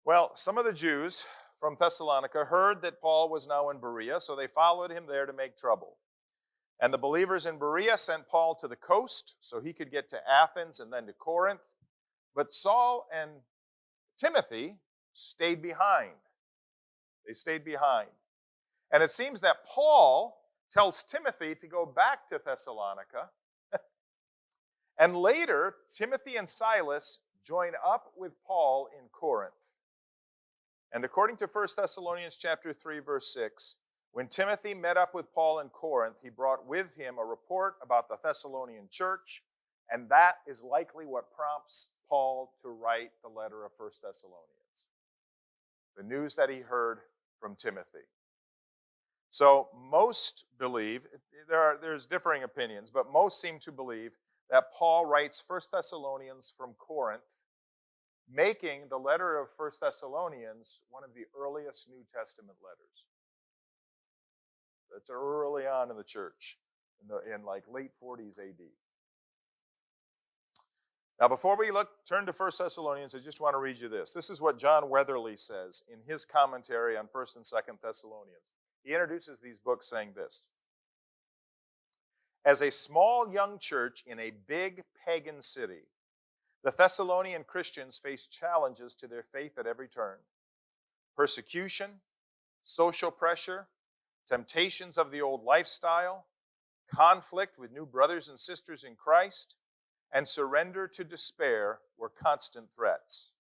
Well, some of the Jews from Thessalonica heard that Paul was now in Berea, so they followed him there to make trouble. And the believers in Berea sent Paul to the coast so he could get to Athens and then to Corinth. But Saul and Timothy stayed behind. They stayed behind. And it seems that Paul tells Timothy to go back to Thessalonica. And later, Timothy and Silas join up with Paul in Corinth. And according to 1 Thessalonians chapter 3, verse 6, when Timothy met up with Paul in Corinth, he brought with him a report about the Thessalonian church, and that is likely what prompts Paul to write the letter of 1 Thessalonians. The news that he heard from Timothy. So most believe, there's differing opinions, but most seem to believe that Paul writes 1 Thessalonians from Corinth, making the letter of 1 Thessalonians one of the earliest New Testament letters. It's early on in the church, in like late 40s AD. Now, before we turn to 1 Thessalonians, I just want to read you this. This is what John Weatherly says in his commentary on 1 and 2 Thessalonians. He introduces these books saying this. As a small young church in a big pagan city, the Thessalonian Christians faced challenges to their faith at every turn. Persecution, social pressure, temptations of the old lifestyle, conflict with new brothers and sisters in Christ, and surrender to despair were constant threats.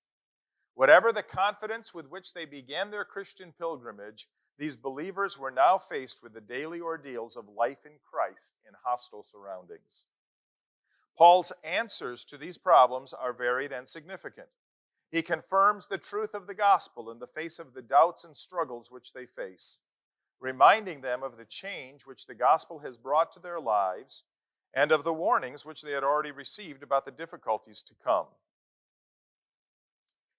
Whatever the confidence with which they began their Christian pilgrimage, these believers were now faced with the daily ordeals of life in Christ in hostile surroundings. Paul's answers to these problems are varied and significant. He confirms the truth of the gospel in the face of the doubts and struggles which they face, reminding them of the change which the gospel has brought to their lives and of the warnings which they had already received about the difficulties to come.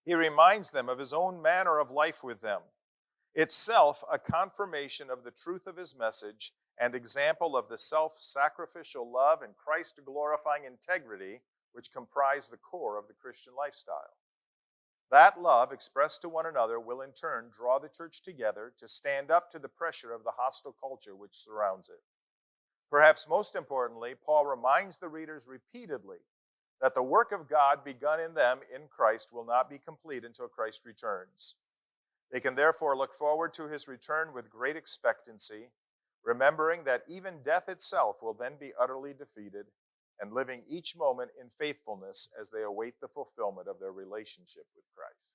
He reminds them of his own manner of life with them, itself a confirmation of the truth of his message and example of the self-sacrificial love and Christ-glorifying integrity which comprise the core of the Christian lifestyle. That love expressed to one another will in turn draw the church together to stand up to the pressure of the hostile culture which surrounds it. Perhaps most importantly, Paul reminds the readers repeatedly that the work of God begun in them in Christ will not be complete until Christ returns. They can therefore look forward to his return with great expectancy, remembering that even death itself will then be utterly defeated, and living each moment in faithfulness as they await the fulfillment of their relationship with Christ.